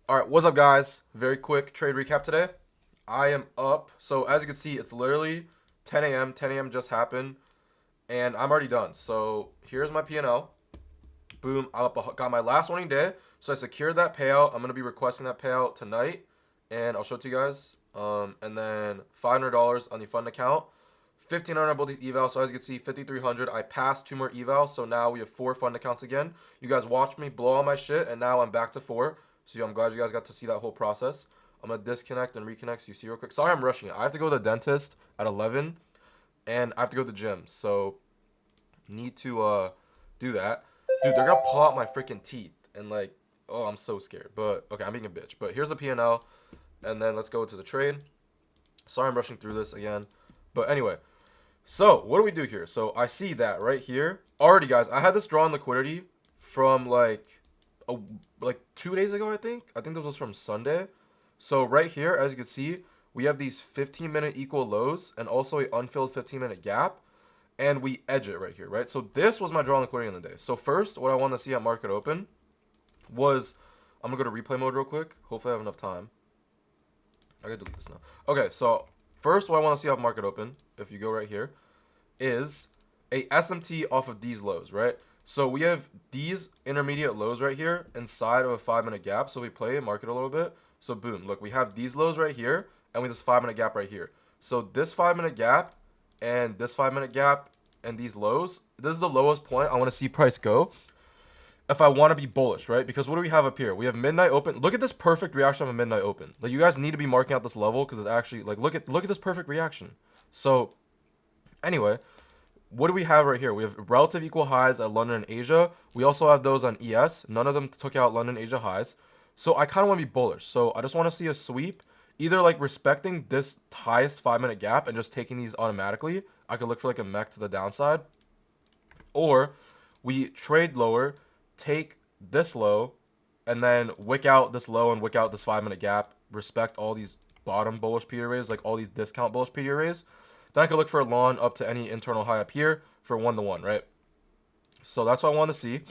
All right, what's up, guys? Very quick trade recap today. I am up. So as you can see, it's literally 10 a.m. 10 a.m. just happened, and I'm already done. So here's my P&L. Boom. I'm up. Got my last winning day. So I secured that payout. I'm gonna be requesting that payout tonight, and I'll show it to you guys. And then $500 on the fund account. 1,500 on both these evals. So as you can see, 5,300. I passed two more evals. So now we have four fund accounts again. You guys watched me blow all my shit, and now I'm back to four. So I'm glad you guys got to see that whole process. I'm gonna disconnect and reconnect so you see real quick. Sorry I'm rushing it. I have to go to the dentist at 11, and I have to go to the gym. So need to do that. Dude, they're gonna pull out my freaking teeth and like, oh, I'm so scared. But okay, I'm being a bitch. But here's the P&L, and then let's go to the trade. Sorry I'm rushing through this again. But anyway, so what do we do here? So I see that right here. Already, guys, I had this draw on liquidity from a, like 2 days ago, I think. I think this was from Sunday. So right here, as you can see, we have these 15-minute equal lows and also a unfilled 15-minute gap. And we edge it right here, right? So this was my draw on liquidity in the day. So first, what I want to see at market open was, I'm going to go to replay mode real quick. Hopefully I have enough time. I gotta delete this now. Okay, so first what I want to see off market open, if you go right here, is a SMT off of these lows, right? So we have these intermediate lows right here inside of a 5-minute gap. So we play market a little bit. So boom, look, we have these lows right here, and we have this 5-minute gap right here. So this 5-minute gap and this 5-minute gap and these lows, this is the lowest point I want to see price go if I want to be bullish, right? Because what do we have up here? We have midnight open. Look at this perfect reaction of a midnight open. Like, you guys need to be marking out this level because it's actually like, look at this perfect reaction. So anyway, what do we have right here? We have relative equal highs at London and Asia. We also have those on ES. None of them took out London Asia highs. So I kind of want to be bullish. So I just want to see a sweep, either like respecting this highest 5-minute gap and just taking these automatically. I could look for like a mech to the downside, or we trade lower, take this low, and then wick out this low and wick out this 5-minute gap. Respect all these bottom bullish P arrays, like all these discount bullish P arrays. Then I could look for a long up to any internal high up here for 1-to-1, right? So that's what I want to see.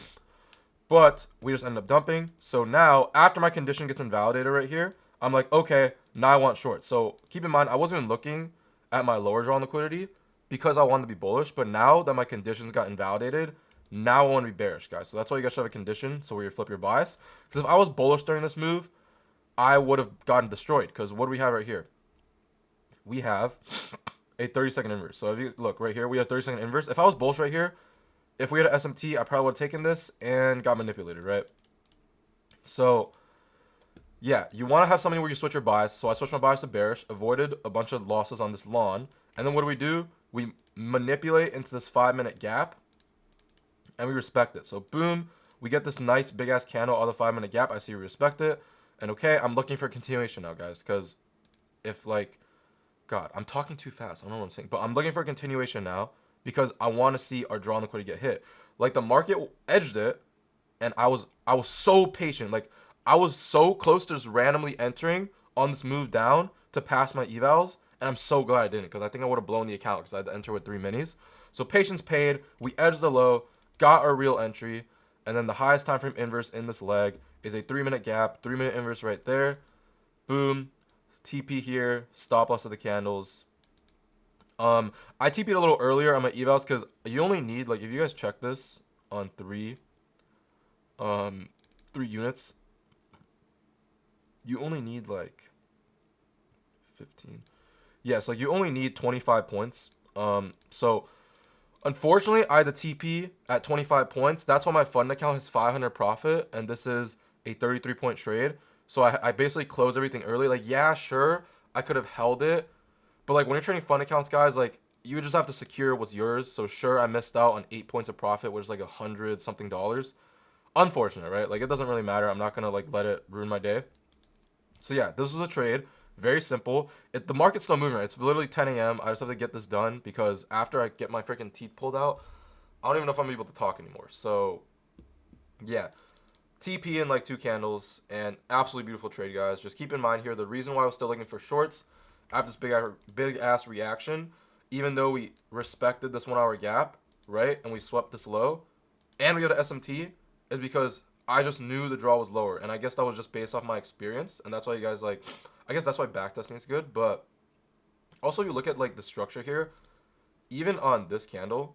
But we just ended up dumping. So now, after my condition gets invalidated right here, I'm like, okay, now I want short. So keep in mind, I wasn't even looking at my lower draw liquidity because I wanted to be bullish. But now that my conditions got invalidated, now I want to be bearish, guys. So that's why you guys should have a condition so where you flip your bias. Because if I was bullish during this move, I would have gotten destroyed. Because what do we have right here? We have a 30-second inverse. So if you look right here, we have 30-second inverse. If I was bullish right here, if we had an SMT, I probably would have taken this and got manipulated, right? So yeah, you want to have something where you switch your bias. So I switched my bias to bearish, avoided a bunch of losses on this lawn. And then what do? We manipulate into this 5-minute gap, and we respect it. So boom, we get this nice big ass candle on the 5-minute gap. I see we respect it. And okay, I'm looking for continuation now, guys, because if like, God, I'm talking too fast. I don't know what I'm saying, but I'm looking for a continuation now because I want to see our draw liquidity get hit. Like, the market edged it, and I was so patient. Like, I was so close to just randomly entering on this move down to pass my evals, and I'm so glad I didn't because I think I would have blown the account because I had to enter with 3 minis. So patience paid. We edged the low, got our real entry, and then the highest time frame inverse in this leg is a 3-minute gap, 3-minute inverse right there. Boom. TP here, stop loss of the candles. I TP'd a little earlier on my evals because you only need, like, if you guys check this on um, 3 units, you only need like 15. Yeah, so you only need 25 points. So unfortunately, I had the TP at 25 points. That's why my fund account has 500 profit, and this is a 33-point trade. So I basically closed everything early. Like, yeah, sure, I could have held it, but like when you're trading fund accounts, guys, like you just have to secure what's yours. So sure, I missed out on 8 points of profit, which is like 100 something dollars. Unfortunate, right? Like, it doesn't really matter. I'm not gonna like let it ruin my day. So yeah, this was a trade. Very simple. The market's still moving, right? It's literally 10 a.m. I just have to get this done because after I get my freaking teeth pulled out, I don't even know if I'm able to talk anymore. So yeah, TP in like 2 candles and absolutely beautiful trade, guys. Just keep in mind here the reason why I was still looking for shorts after this big ass reaction, even though we respected this 1 hour gap, right? And we swept this low and we got an SMT, is because I just knew the draw was lower, and I guess that was just based off my experience, and that's why you guys like. I guess that's why backtesting is good, but also you look at like the structure here, even on this candle.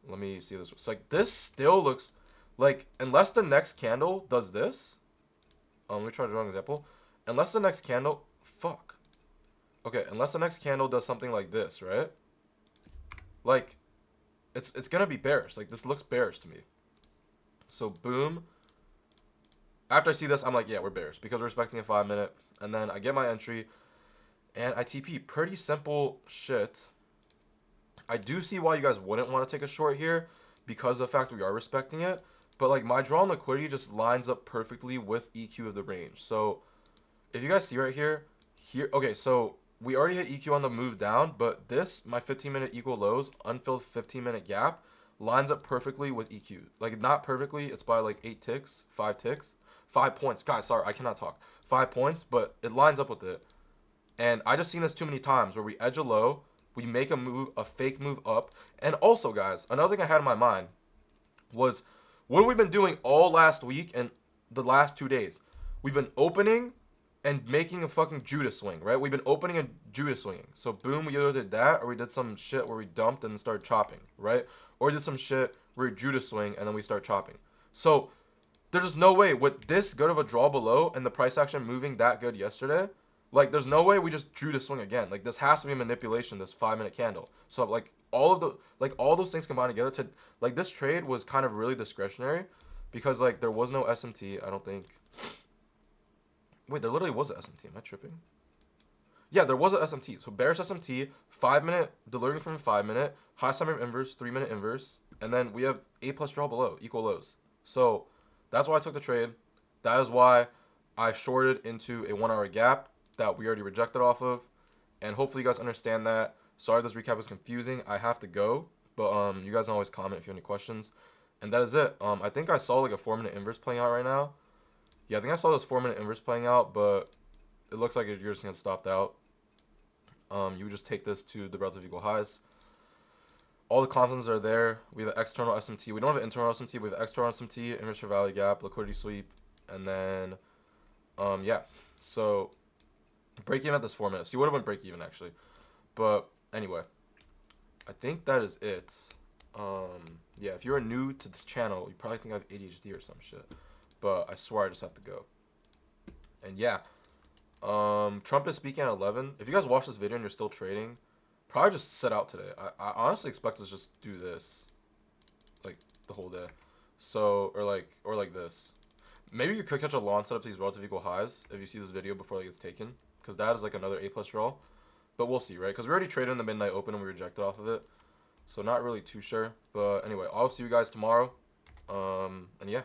Let me see this. It's like this still looks like unless the next candle does this. Let me try to draw an example. Unless the next candle, fuck. Okay, unless the next candle does something like this, right? Like, it's gonna be bearish. Like this looks bearish to me. So boom. After I see this, I'm like, yeah, we're bearish because we're expecting a 5-minute, and then I get my entry, and I TP. Pretty simple shit. I do see why you guys wouldn't want to take a short here because of the fact we are respecting it. But like my draw on liquidity just lines up perfectly with EQ of the range. So if you guys see right here, okay, so we already hit EQ on the move down, but this, my 15-minute equal lows, unfilled 15-minute gap, lines up perfectly with EQ. Like not perfectly, it's by like 8 ticks, 5 ticks, 5 points. Guys, sorry, I cannot talk. 5 points, but it lines up with it. And I just seen this too many times where we edge a low, we make a move, a fake move up. And also, guys, another thing I had in my mind was what have we been doing all last week and the last 2 days? We've been opening and making a fucking Judas swing, right? We've been opening and Judas swinging. So boom, we either did that or we did some shit where we dumped and started chopping, right? Or we did some shit where we Judas swing and then we start chopping. So there's just no way with this good of a draw below and the price action moving that good yesterday. Like, there's no way we just drew to swing again. Like, this has to be manipulation, this 5-minute candle. So, like, all those things combined together to, like, this trade was kind of really discretionary because, like, there was no SMT, I don't think. Wait, there literally was an SMT. Am I tripping? Yeah, there was an SMT. So, bearish SMT, 5-minute, delivering from a 5-minute, high summary inverse, 3-minute inverse, and then we have A plus draw below, equal lows. So, that's why I took the trade. That is why I shorted into a 1-hour gap that we already rejected off of, and hopefully you guys understand that. Sorry if this recap is confusing. I have to go, but you guys can always comment if you have any questions. And that is it. I think I saw like a 4-minute inverse playing out right now. Yeah, I think I saw this 4-minute inverse playing out, but it looks like you're just gonna stopped out. You would just take this to the relative equal highs. All the constants are there. We have an external SMT. We don't have an internal SMT. We have external SMT, inverse for value gap, liquidity sweep, and then yeah. So break even at this 4 minutes. You would have went break even actually. But anyway, I think that is it. Yeah, if you're new to this channel, you probably think I have ADHD or some shit. But I swear I just have to go. And yeah, Trump is speaking at 11. If you guys watch this video and you're still trading, probably just set out today. I honestly expect us to just do this, like the whole day. So or like this. Maybe you could catch a long setup to these relative equal highs if you see this video before it gets taken, because that is like another A plus draw. But we'll see, right? Because we already traded in the midnight open and we rejected off of it. So not really too sure. But anyway, I'll see you guys tomorrow. And yeah.